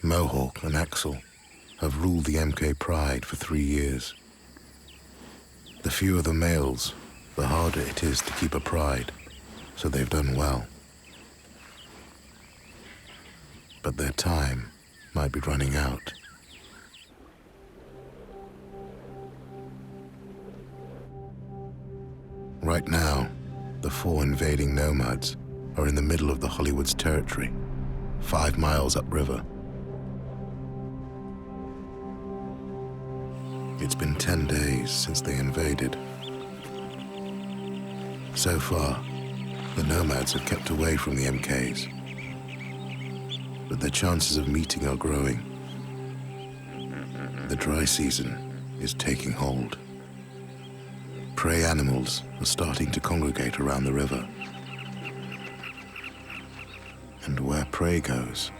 Mohawk and Axel have ruled the MK Pride for 3 years. The fewer the males, the harder it is to keep a pride, so they've done well. But their time might be running out. Right now, the 4 invading nomads are in the middle of the Hollywood's territory, 5 miles upriver. It's been 10 days since they invaded. So far, the nomads have kept away from the MKs, but their chances of meeting are growing. The dry season is taking hold. Prey animals are starting to congregate around the river. And where prey goes,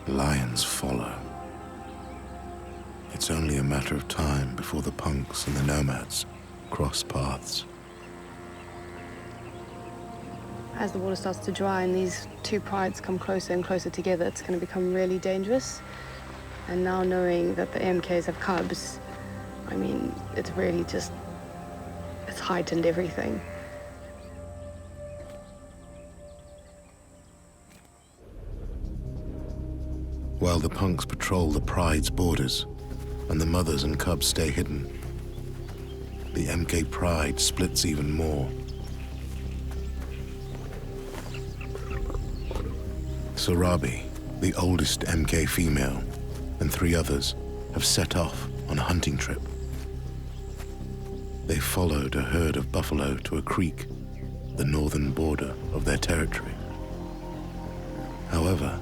lions follow. It's only a matter of time before the punks and the nomads cross paths. As the water starts to dry and these 2 prides come closer and closer together, it's going to become really dangerous. And now knowing that the MKs have cubs, I mean, it's really just, it's heightened everything. While the punks patrol the pride's borders and the mothers and cubs stay hidden, the MK Pride splits even more. Sarabi, the oldest MK female, and 3 others have set off on a hunting trip. They followed a herd of buffalo to a creek, the northern border of their territory. However,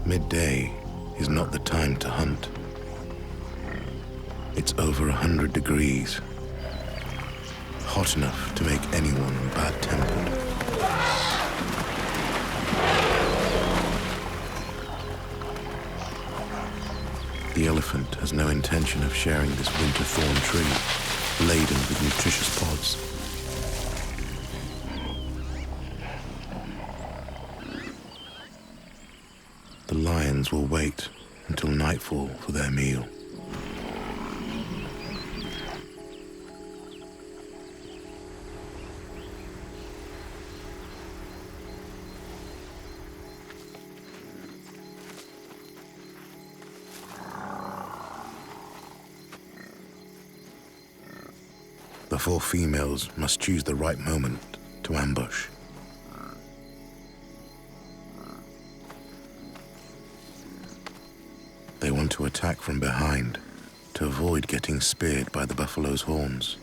midday is not the time to hunt. It's over 100 degrees, hot enough to make anyone bad-tempered. The elephant has no intention of sharing this winter thorn tree, laden with nutritious pods. The lions will wait until nightfall for their meal. The 4 females must choose the right moment to ambush. They want to attack from behind to avoid getting speared by the buffalo's horns.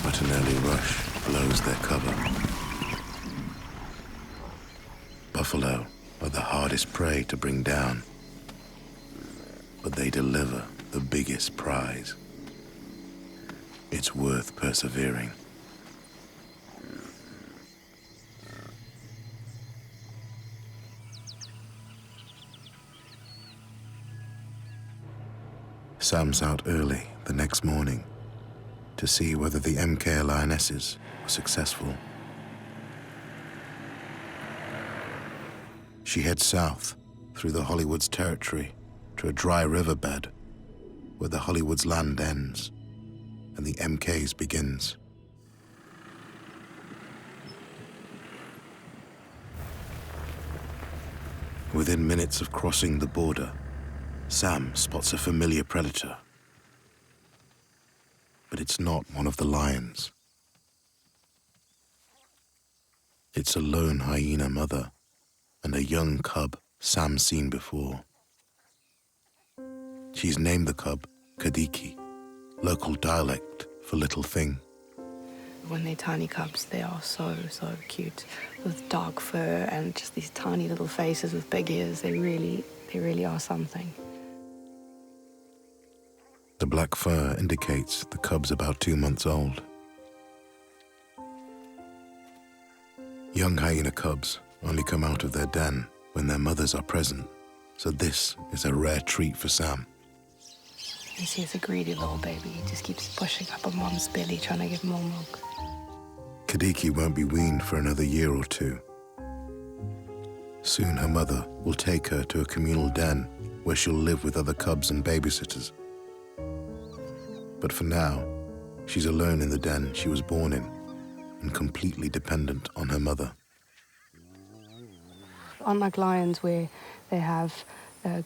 But an early rush blows their cover. Buffalo are the hardest prey to bring down, but they deliver the biggest prize. It's worth persevering. Sam's out early the next morning to see whether the MK lionnesses were successful. She heads south through the Hollywood's territory to a dry riverbed where the Hollywood's land ends and the MK's begins. Within minutes of crossing the border, Sam spots a familiar predator. But it's not one of the lions. It's a lone hyena mother and a young cub Sam's seen before. She's named the cub Kadiki, local dialect for little thing. When they're tiny cubs, they are so cute, with dark fur and just these tiny little faces with big ears. They really are something. The black fur indicates the cub's about 2 months old. Young hyena cubs only come out of their den when their mothers are present, so this is a rare treat for Sam. You see, it's a greedy little baby. He just keeps pushing up on Mom's belly, trying to get more milk. Kadiki won't be weaned for another year or two. Soon her mother will take her to a communal den where she'll live with other cubs and babysitters. But for now, she's alone in the den she was born in and completely dependent on her mother. Unlike lions, where they have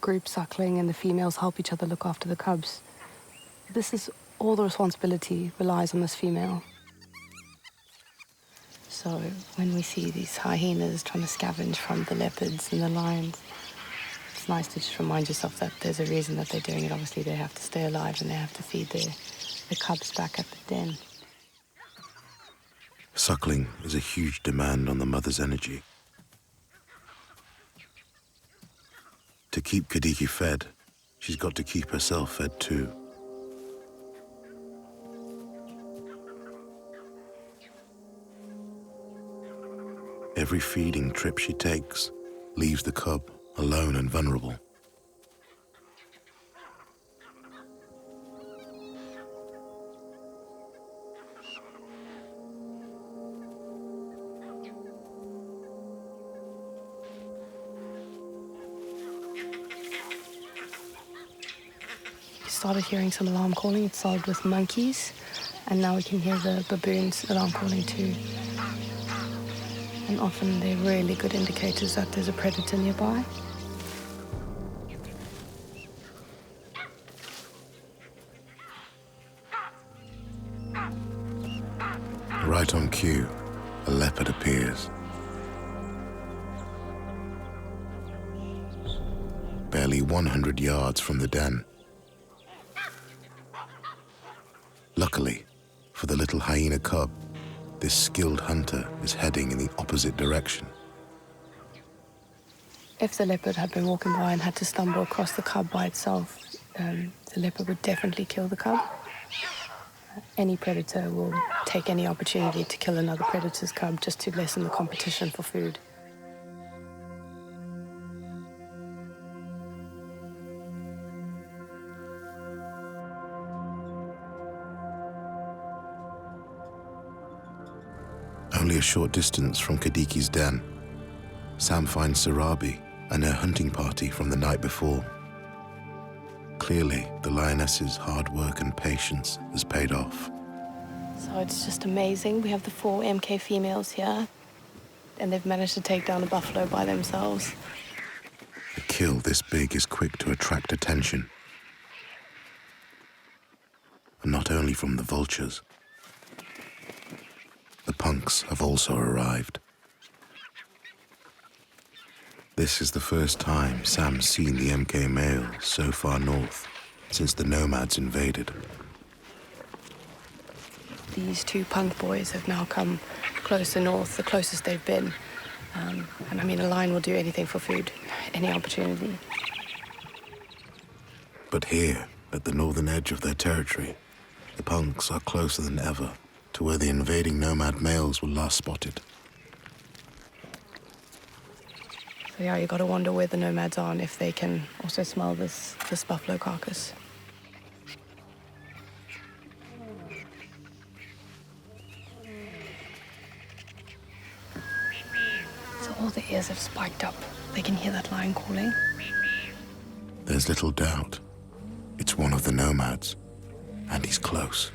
group suckling and the females help each other look after the cubs, this is all the responsibility relies on this female. So when we see these hyenas trying to scavenge from the leopards and the lions, it's nice to just remind yourself that there's a reason that they're doing it. Obviously, they have to stay alive and they have to feed their cubs back at the den. Suckling is a huge demand on the mother's energy. To keep Kadiki fed, she's got to keep herself fed too. Every feeding trip she takes leaves the cub alone and vulnerable. Started hearing some alarm calling. It started with monkeys, and now we can hear the baboons alarm calling too. And often they're really good indicators that there's a predator nearby. Right on cue, a leopard appears. Barely 100 yards from the den. Luckily, for the little hyena cub, this skilled hunter is heading in the opposite direction. If the leopard had been walking by and had to stumble across the cub by itself, the leopard would definitely kill the cub. Any predator will take any opportunity to kill another predator's cub just to lessen the competition for food. Only a short distance from Kadiki's den, Sam finds Sarabi and her hunting party from the night before. Clearly, the lioness's hard work and patience has paid off. So it's just amazing. We have the 4 MK females here, and they've managed to take down a buffalo by themselves. A kill this big is quick to attract attention. And not only from the vultures. The punks have also arrived. This is the first time Sam's seen the MK male so far north since the Nomads invaded. These 2 punk boys have now come closer north, the closest they've been. And I mean, a lion will do anything for food, any opportunity. But here, at the northern edge of their territory, the punks are closer than ever to where the invading nomad males were last spotted. So yeah, you got to wonder where the nomads are and if they can also smell this buffalo carcass. So all the ears have spiked up. They can hear that lion calling. There's little doubt. It's one of the nomads, and he's close.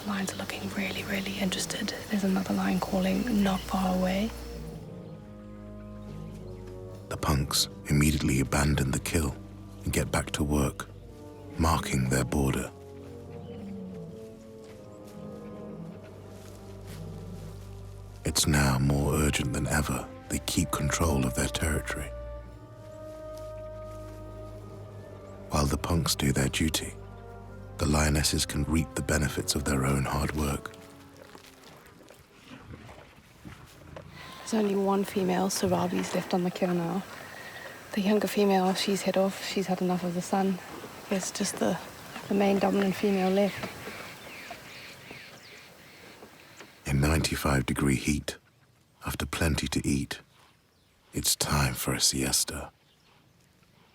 The lions are looking really, really interested. There's another lion calling not far away. The punks immediately abandon the kill and get back to work, marking their border. It's now more urgent than ever they keep control of their territory. While the punks do their duty, the lionesses can reap the benefits of their own hard work. There's only 1 female, Sarabi's, left on the kill now. The younger female, she's head off. She's had enough of the sun. It's just the main dominant female left. In 95-degree heat, after plenty to eat, it's time for a siesta.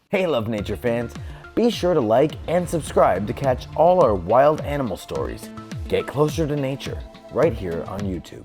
Hey Love Nature fans, be sure to like and subscribe to catch all our wild animal stories. Get closer to nature. right here on YouTube.